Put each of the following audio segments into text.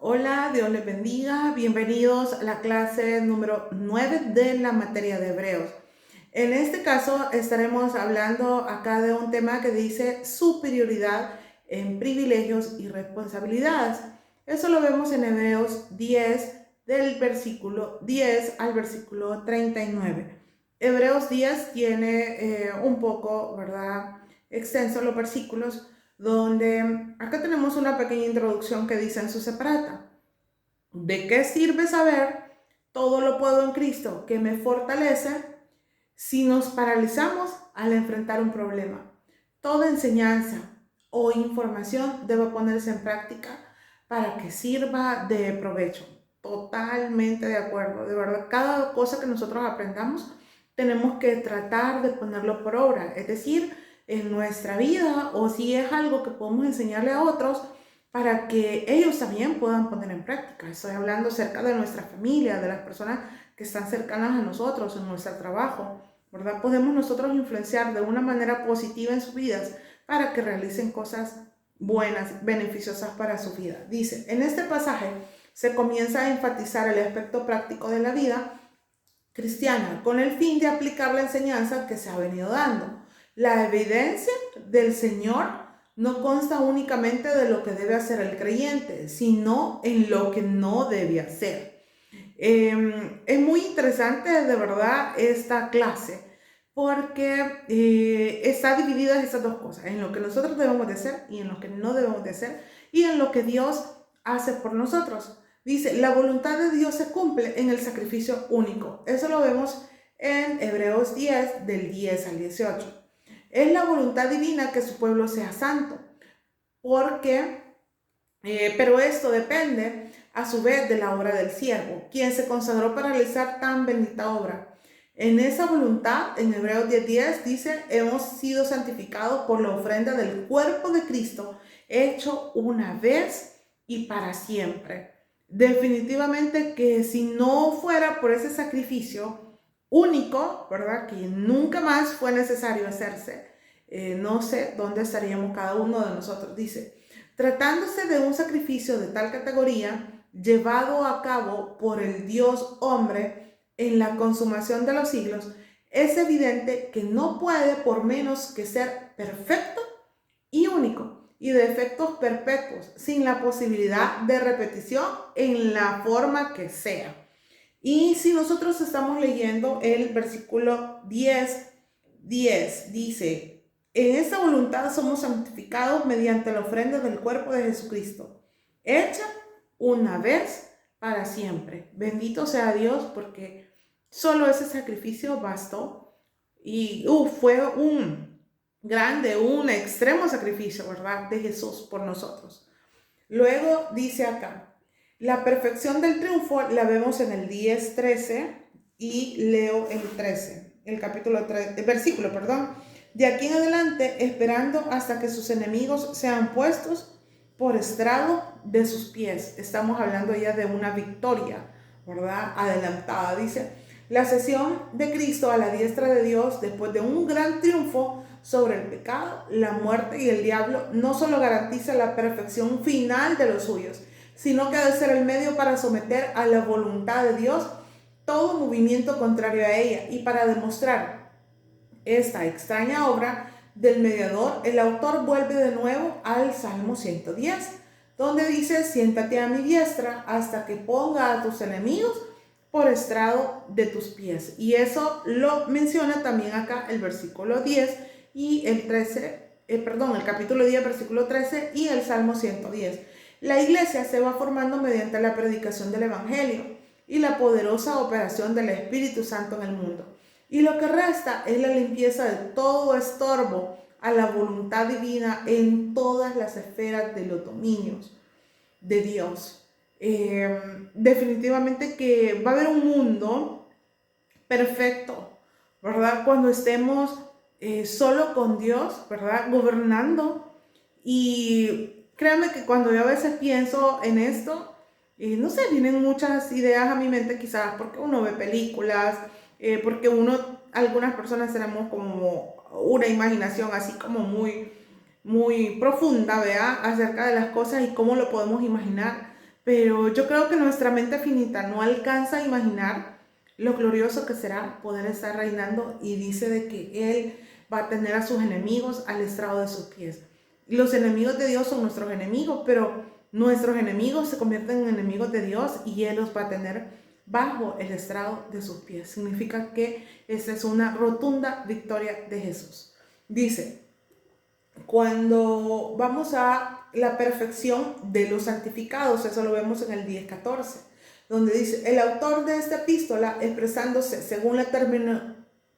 Hola, Dios les bendiga. Bienvenidos a la clase número 9 de la materia de Hebreos. En este caso estaremos hablando acá de un tema que dice superioridad en privilegios y responsabilidades. Eso lo vemos en Hebreos 10 del versículo 10 al versículo 39. Hebreos 10 tiene un poco, ¿verdad? Extenso los versículos donde acá tenemos una pequeña introducción que dice en su separata: ¿de qué sirve saber todo lo puedo en Cristo que me fortalece si nos paralizamos al enfrentar un problema? Toda enseñanza o información debe ponerse en práctica para que sirva de provecho. Totalmente de acuerdo. De verdad, cada cosa que nosotros aprendamos tenemos que tratar de ponerlo por obra. Es decir, en nuestra vida, o si es algo que podemos enseñarle a otros para que ellos también puedan poner en práctica. Estoy hablando acerca de nuestra familia, de las personas que están cercanas a nosotros, en nuestro trabajo, ¿verdad? Podemos nosotros influenciar de una manera positiva en sus vidas para que realicen cosas buenas, beneficiosas para su vida. Dice, en este pasaje se comienza a enfatizar el aspecto práctico de la vida cristiana con el fin de aplicar la enseñanza que se ha venido dando. La evidencia del Señor no consta únicamente de lo que debe hacer el creyente, sino en lo que no debe hacer. Es muy interesante de verdad esta clase porque está dividida en estas dos cosas: en lo que nosotros debemos de hacer y en lo que no debemos de hacer, y en lo que Dios hace por nosotros. Dice, la voluntad de Dios se cumple en el sacrificio único. Eso lo vemos en Hebreos 10, del 10 al 18. Es la voluntad divina que su pueblo sea santo, porque pero esto depende a su vez de la obra del siervo, quien se consagró para realizar tan bendita obra. En esa voluntad, en Hebreos 10:10 dice, hemos sido santificados por la ofrenda del cuerpo de Cristo, hecho una vez y para siempre. Definitivamente que si no fuera por ese sacrificio único, ¿verdad? Que nunca más fue necesario hacerse, no sé dónde estaríamos cada uno de nosotros. Dice, tratándose de un sacrificio de tal categoría, llevado a cabo por el Dios hombre en la consumación de los siglos, es evidente que no puede por menos que ser perfecto y único, y de efectos perpetuos, sin la posibilidad de repetición en la forma que sea. Y si nosotros estamos leyendo el versículo 10 dice, en esta voluntad somos santificados mediante la ofrenda del cuerpo de Jesucristo, hecha una vez para siempre. Bendito sea Dios, porque solo ese sacrificio bastó. Y fue un extremo sacrificio, ¿verdad? De Jesús por nosotros. Luego dice acá, la perfección del triunfo la vemos en el 10:13, y leo el 13, el capítulo 3, el versículo, perdón. De aquí en adelante, esperando hasta que sus enemigos sean puestos por estrado de sus pies. Estamos hablando ya de una victoria, ¿verdad? Adelantada. Dice, la sesión de Cristo a la diestra de Dios después de un gran triunfo sobre el pecado, la muerte y el diablo, no solo garantiza la perfección final de los suyos, sino que ha de ser el medio para someter a la voluntad de Dios todo movimiento contrario a ella. Y para demostrar esta extraña obra del mediador, el autor vuelve de nuevo al Salmo 110, donde dice, siéntate a mi diestra hasta que ponga a tus enemigos por estrado de tus pies. Y eso lo menciona también acá el versículo 10 y el 13, el capítulo 10, versículo 13 y el Salmo 110. La iglesia se va formando mediante la predicación del Evangelio y la poderosa operación del Espíritu Santo en el mundo. Y lo que resta es la limpieza de todo estorbo a la voluntad divina en todas las esferas de los dominios de Dios. Definitivamente que va a haber un mundo perfecto, ¿verdad? Cuando estemos solo con Dios, ¿verdad? Gobernando. Y créanme que cuando yo a veces pienso en esto, no sé, vienen muchas ideas a mi mente, quizás porque uno ve películas, porque algunas personas tenemos como una imaginación así como muy, muy profunda, ¿vea? Acerca de las cosas y cómo lo podemos imaginar. pero yo creo que nuestra mente finita no alcanza a imaginar lo glorioso que será poder estar reinando, y dice de que Él va a tener a sus enemigos al estrado de sus pies. Y los enemigos de Dios son nuestros enemigos, pero nuestros enemigos se convierten en enemigos de Dios y Él los va a tener bajo el estrado de sus pies. Significa que esta es una rotunda victoria de Jesús. Dice, cuando vamos a la perfección de los santificados, eso lo vemos en el 10:14, donde dice, el autor de esta epístola, expresándose según la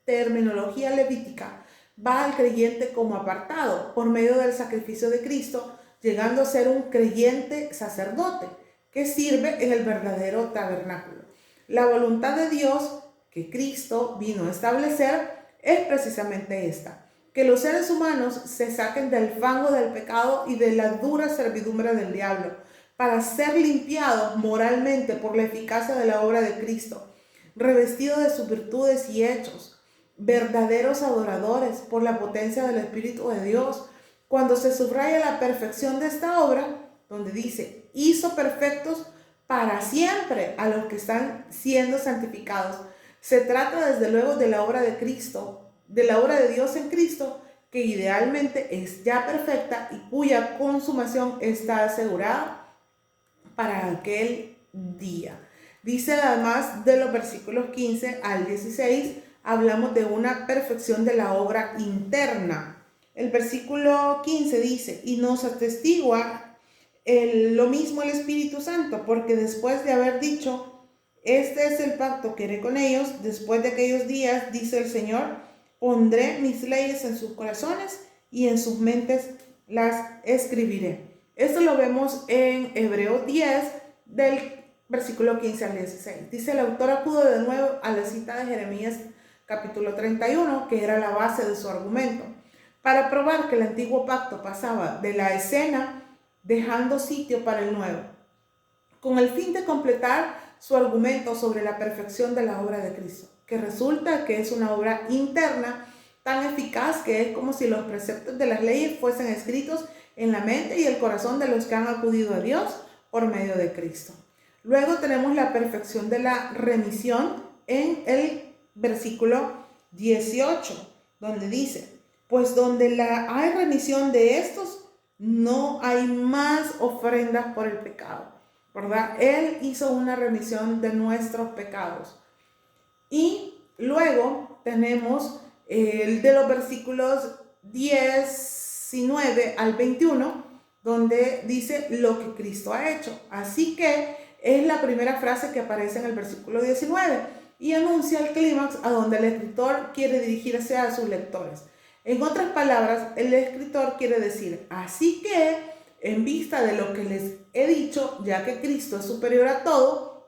terminología levítica, va al creyente como apartado por medio del sacrificio de Cristo, llegando a ser un creyente sacerdote que sirve en el verdadero tabernáculo. La voluntad de Dios que Cristo vino a establecer es precisamente esta: que los seres humanos se saquen del fango del pecado y de la dura servidumbre del diablo, para ser limpiados moralmente por la eficacia de la obra de Cristo, revestidos de sus virtudes y hechos, verdaderos adoradores por la potencia del Espíritu de Dios. Cuando se subraya la perfección de esta obra, donde dice, hizo perfectos para siempre a los que están siendo santificados, se trata desde luego de la obra de Cristo, de la obra de Dios en Cristo, que idealmente es ya perfecta y cuya consumación está asegurada para aquel día. Dice además de los versículos 15 al 16, hablamos de una perfección de la obra interna. El versículo 15 dice, y nos atestigua lo mismo el Espíritu Santo, porque después de haber dicho, este es el pacto que haré con ellos, después de aquellos días, dice el Señor, pondré mis leyes en sus corazones y en sus mentes las escribiré. Esto lo vemos en Hebreos 10, del versículo 15 al 16. Dice, el autor acude de nuevo a la cita de Jeremías capítulo 31, que era la base de su argumento, para probar que el antiguo pacto pasaba de la escena, dejando sitio para el nuevo, con el fin de completar su argumento sobre la perfección de la obra de Cristo, que resulta que es una obra interna tan eficaz que es como si los preceptos de las leyes fuesen escritos en la mente y el corazón de los que han acudido a Dios por medio de Cristo. Luego tenemos la perfección de la remisión en el versículo 18, donde dice, pues donde hay remisión de estos, no hay más ofrendas por el pecado, ¿verdad? Él hizo una remisión de nuestros pecados. Y luego tenemos el de los versículos 19 al 21, donde dice lo que Cristo ha hecho. Así que es la primera frase que aparece en el versículo 19 y anuncia el clímax a donde el escritor quiere dirigirse a sus lectores. En otras palabras, el escritor quiere decir, así que en vista de lo que les he dicho, ya que Cristo es superior a todo,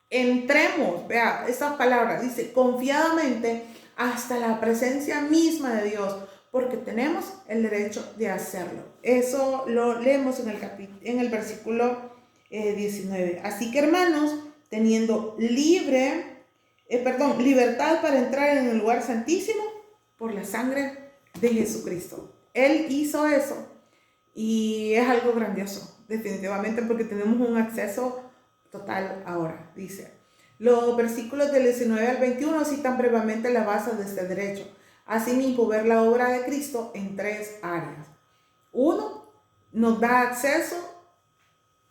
entremos, vea estas palabras, dice, confiadamente hasta la presencia misma de Dios, porque tenemos el derecho de hacerlo. Eso lo leemos en el versículo 19. Así que, hermanos, teniendo libertad para entrar en el lugar santísimo por la sangre de Jesucristo. Él hizo eso y es algo grandioso, definitivamente, porque tenemos un acceso total ahora. Dice, los versículos del 19 al 21 citan brevemente la base de este derecho. Asimismo, ver la obra de Cristo en tres áreas. Uno, nos da acceso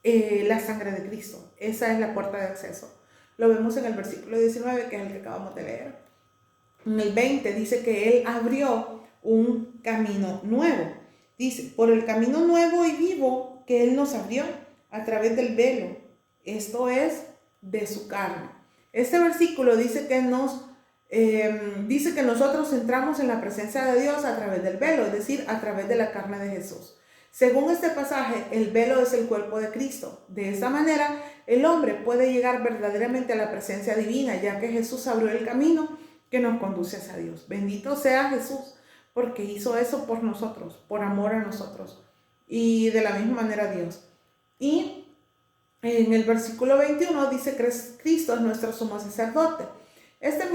la sangre de Cristo. Esa es la puerta de acceso. Lo vemos en el versículo 19, que es el que acabamos de leer. En el 20 dice que Él abrió un camino nuevo. Dice, por el camino nuevo y vivo que Él nos abrió a través del velo, esto es, de su carne. Este versículo dice que nosotros entramos en la presencia de Dios a través del velo, es decir, a través de la carne de Jesús. Según este pasaje, el velo es el cuerpo de Cristo. De esta manera, el hombre puede llegar verdaderamente a la presencia divina, ya que Jesús abrió el camino que nos conduce hacia Dios. Bendito sea Jesús, porque hizo eso por nosotros, por amor a nosotros. Y de la misma manera Dios. Y en el versículo 21 dice que Cristo es nuestro sumo sacerdote. Este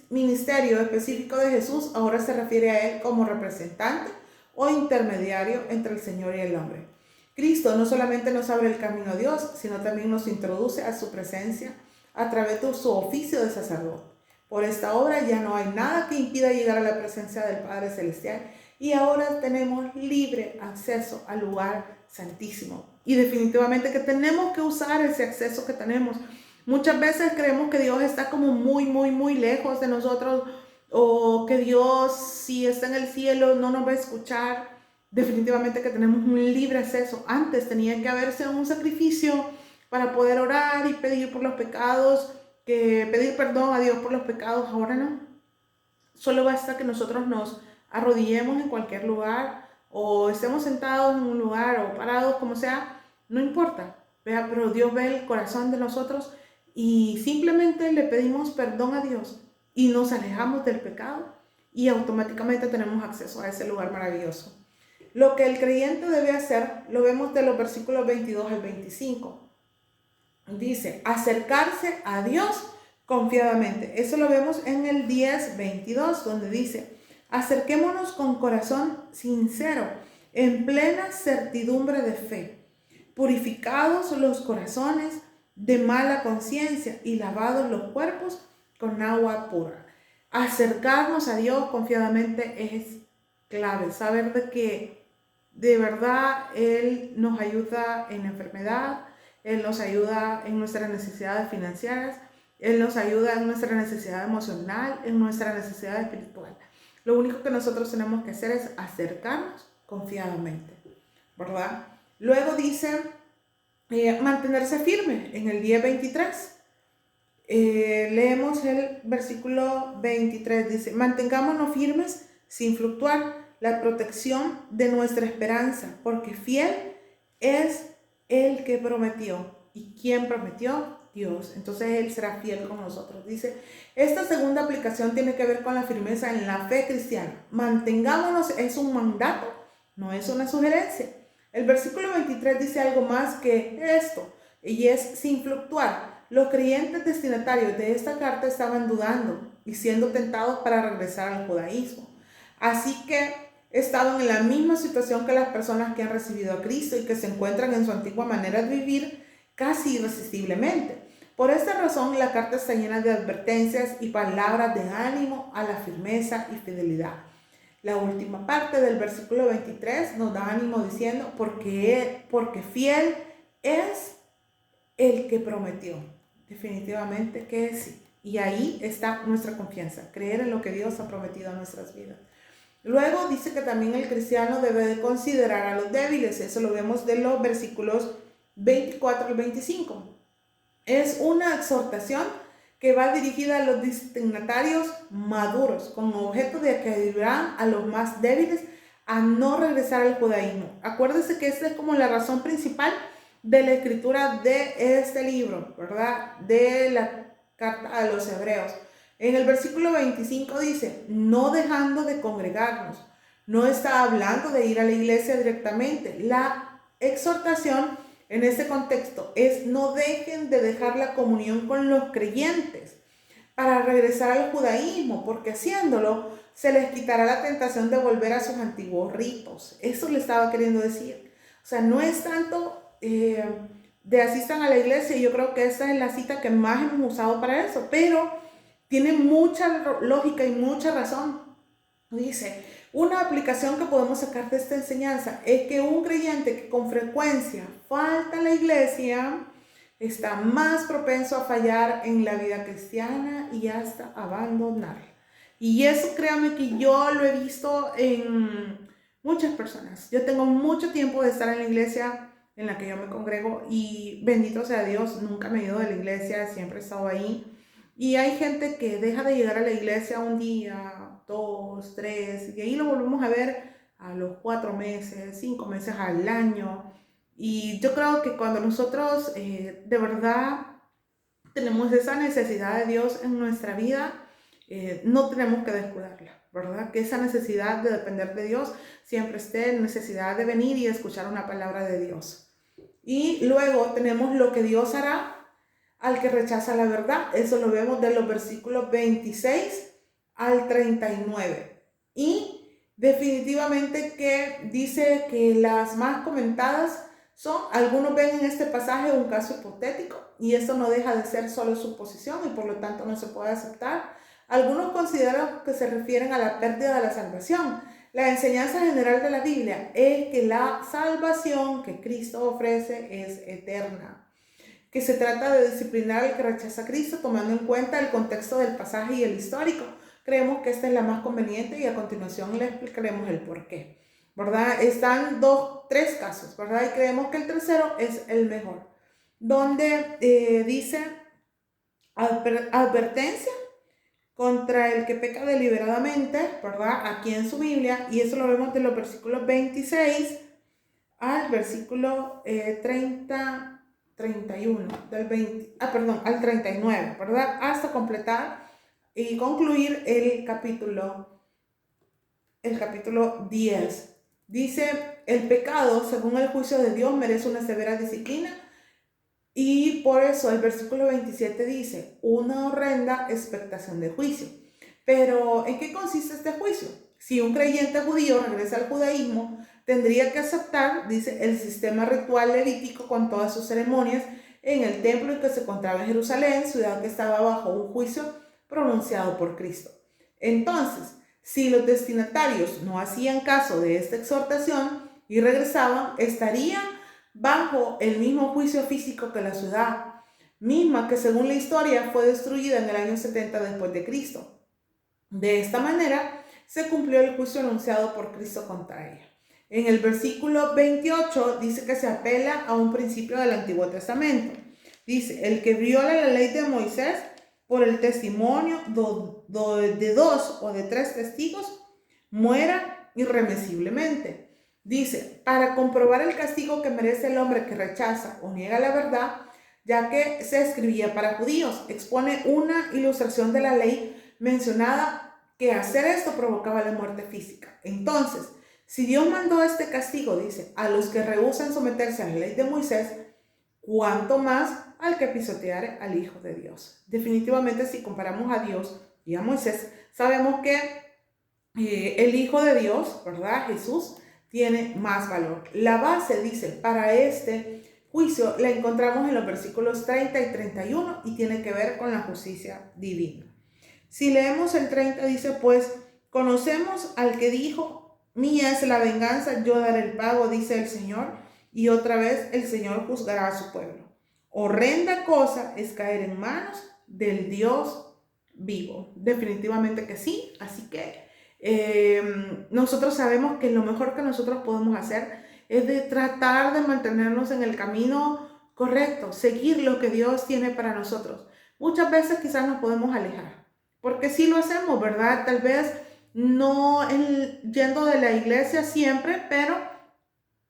ministerio específico de Jesús ahora se refiere a Él como representante o intermediario entre el Señor y el hombre. Cristo no solamente nos abre el camino a Dios, sino también nos introduce a su presencia a través de su oficio de sacerdote. Por esta obra ya no hay nada que impida llegar a la presencia del Padre Celestial y ahora tenemos libre acceso al lugar santísimo. Y definitivamente que tenemos que usar ese acceso que tenemos. Muchas veces creemos que Dios está como muy lejos de nosotros, o que Dios, si está en el cielo, no nos va a escuchar. Definitivamente que tenemos un libre acceso. Antes tenía que haberse un sacrificio para poder orar y pedir por los pecados, que pedir perdón a Dios por los pecados. Ahora no. Solo basta que nosotros nos arrodillemos en cualquier lugar, o estemos sentados en un lugar o parados, como sea, no importa. Vea, pero Dios ve el corazón de nosotros y simplemente le pedimos perdón a Dios y nos alejamos del pecado y automáticamente tenemos acceso a ese lugar maravilloso. Lo que el creyente debe hacer lo vemos de los versículos 22 al 25. Dice, acercarse a Dios confiadamente. Eso lo vemos en el 10:22, donde dice, acerquémonos con corazón sincero, en plena certidumbre de fe, purificados los corazones de mala conciencia y lavados los cuerpos con agua pura. Acercarnos a Dios confiadamente es clave, saber de que de verdad Él nos ayuda en la enfermedad, Él nos ayuda en nuestras necesidades financieras, Él nos ayuda en nuestra necesidad emocional, en nuestra necesidad espiritual. Lo único que nosotros tenemos que hacer es acercarnos confiadamente, ¿verdad? Luego dice mantenerse firme en el 10:23. Leemos el versículo 23, dice, mantengámonos firmes sin fluctuar la protección de nuestra esperanza, porque fiel es el que prometió. ¿Y quién prometió? Dios. Entonces Él será fiel con nosotros. Dice, esta segunda aplicación tiene que ver con la firmeza en la fe cristiana. Mantengámonos es un mandato, no es una sugerencia. El versículo 23 dice algo más que esto, y es sin fluctuar. Los creyentes destinatarios de esta carta estaban dudando y siendo tentados para regresar al judaísmo. Así que estaban en la misma situación que las personas que han recibido a Cristo y que se encuentran en su antigua manera de vivir casi irresistiblemente. Por esta razón, la carta está llena de advertencias y palabras de ánimo a la firmeza y fidelidad. La última parte del versículo 23 nos da ánimo diciendo, porque fiel es el que prometió. Definitivamente que sí. Y ahí está nuestra confianza, creer en lo que Dios ha prometido a nuestras vidas. Luego dice que también el cristiano debe de considerar a los débiles. Eso lo vemos de los versículos 24 al 25. Es una exhortación que va dirigida a los destinatarios maduros, con objeto de que ayudarán a los más débiles a no regresar al judaísmo. Acuérdense que esta es como la razón principal de la escritura de este libro, ¿verdad? De la carta a los hebreos. En el versículo 25 dice, no dejando de congregarnos. No está hablando de ir a la iglesia directamente. La exhortación en este contexto es no dejen de dejar la comunión con los creyentes para regresar al judaísmo, porque haciéndolo se les quitará la tentación de volver a sus antiguos ritos. Eso le estaba queriendo decir. O sea, no es tanto de asistan a la iglesia, yo creo que esa es la cita que más hemos usado para eso, pero tiene mucha lógica y mucha razón. Dice, una aplicación que podemos sacar de esta enseñanza es que un creyente que con frecuencia falta a la iglesia está más propenso a fallar en la vida cristiana y hasta abandonarla. Y eso créanme que yo lo he visto en muchas personas. Yo tengo mucho tiempo de estar en la iglesia en la que yo me congrego y bendito sea Dios, nunca me he ido de la iglesia, siempre he estado ahí. Y hay gente que deja de llegar a la iglesia un día, 2, 3, y ahí lo volvemos a ver a los 4 meses, 5 meses al año. Y yo creo que cuando nosotros de verdad tenemos esa necesidad de Dios en nuestra vida, no tenemos que descuidarla, ¿verdad? Que esa necesidad de depender de Dios siempre esté en necesidad de venir y escuchar una palabra de Dios. Y luego tenemos lo que Dios hará al que rechaza la verdad. Eso lo vemos de los versículos 26 al 39. Y definitivamente que dice que las más comentadas Algunos ven en este pasaje un caso hipotético y esto no deja de ser solo suposición y por lo tanto no se puede aceptar. Algunos consideran que se refieren a la pérdida de la salvación. La enseñanza general de la Biblia es que la salvación que Cristo ofrece es eterna, que se trata de disciplinar al que rechaza a Cristo tomando en cuenta el contexto del pasaje y el histórico. Creemos que esta es la más conveniente y a continuación le explicaremos el por qué, ¿verdad? Están tres casos, ¿verdad? Y creemos que el tercero es el mejor, donde dice advertencia contra el que peca deliberadamente, ¿verdad? Aquí en su Biblia, y eso lo vemos de los versículos 26 al versículo 31, al 39, ¿verdad? Hasta completar y concluir el capítulo 10. Dice, el pecado, según el juicio de Dios, merece una severa disciplina. Y por eso el versículo 27 dice, una horrenda expectación de juicio. Pero, ¿en qué consiste este juicio? Si un creyente judío regresa al judaísmo, tendría que aceptar, dice, el sistema ritual levítico con todas sus ceremonias en el templo en que se encontraba en Jerusalén, ciudad que estaba bajo un juicio pronunciado por Cristo. Entonces, si los destinatarios no hacían caso de esta exhortación y regresaban, estarían bajo el mismo juicio físico que la ciudad, misma que según la historia fue destruida en el año 70 después de Cristo. De esta manera se cumplió el juicio anunciado por Cristo contra ella. En el versículo 28 dice que se apela a un principio del Antiguo Testamento. Dice, el que viola la ley de Moisés por el testimonio de dos o de tres testigos, muera irremisiblemente. Dice, para comprobar el castigo que merece el hombre que rechaza o niega la verdad, ya que se escribía para judíos, expone una ilustración de la ley mencionada que hacer esto provocaba la muerte física. Entonces, si Dios mandó este castigo, dice, a los que rehúsan someterse a la ley de Moisés, cuánto más al que pisoteare al Hijo de Dios. Definitivamente, si comparamos a Dios y a Moisés, sabemos que el Hijo de Dios, ¿verdad? Jesús, tiene más valor. La base, dice, para este juicio la encontramos en los versículos 30 y 31 y tiene que ver con la justicia divina. Si leemos el 30, dice, pues conocemos al que dijo, mía es la venganza, yo daré el pago, dice el Señor, y otra vez el Señor juzgará a su pueblo. Horrenda cosa es caer en manos del Dios vivo. Definitivamente que sí, así que nosotros sabemos que lo mejor que nosotros podemos hacer es de tratar de mantenernos en el camino correcto, seguir lo que Dios tiene para nosotros. Muchas veces quizás nos podemos alejar, porque sí lo hacemos, ¿verdad? Tal vez no yendo de la iglesia siempre, pero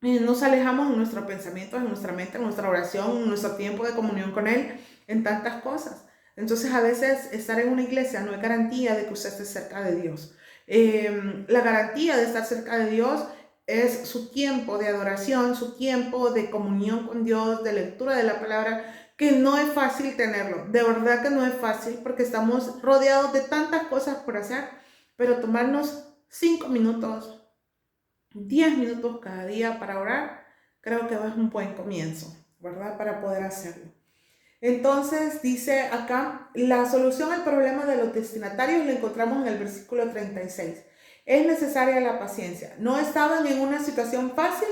nos alejamos en nuestro pensamiento, en nuestra mente, en nuestra oración, en nuestro tiempo de comunión con Él, en tantas cosas. Entonces a veces estar en una iglesia no es garantía de que usted esté cerca de Dios. La garantía de estar cerca de Dios es su tiempo de adoración, su tiempo de comunión con Dios, de lectura de la palabra, que no es fácil tenerlo. De verdad que no es fácil porque estamos rodeados de tantas cosas por hacer, pero tomarnos 5 minutos, 10 minutos cada día para orar, creo que es un buen comienzo, ¿verdad? Para poder hacerlo. Entonces dice acá, la solución al problema de los destinatarios la encontramos en el versículo 36. Es necesaria la paciencia. No estaban en una situación fácil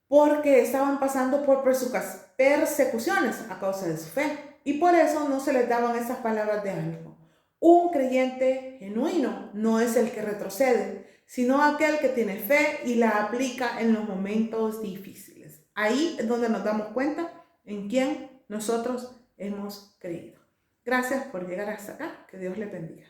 porque estaban pasando por persecuciones a causa de su fe. Y por eso no se les daban esas palabras de ánimo. Un creyente genuino no es el que retrocede, sino aquel que tiene fe y la aplica en los momentos difíciles. Ahí es donde nos damos cuenta en quién nosotros hemos creído. Gracias por llegar hasta acá. Que Dios le bendiga.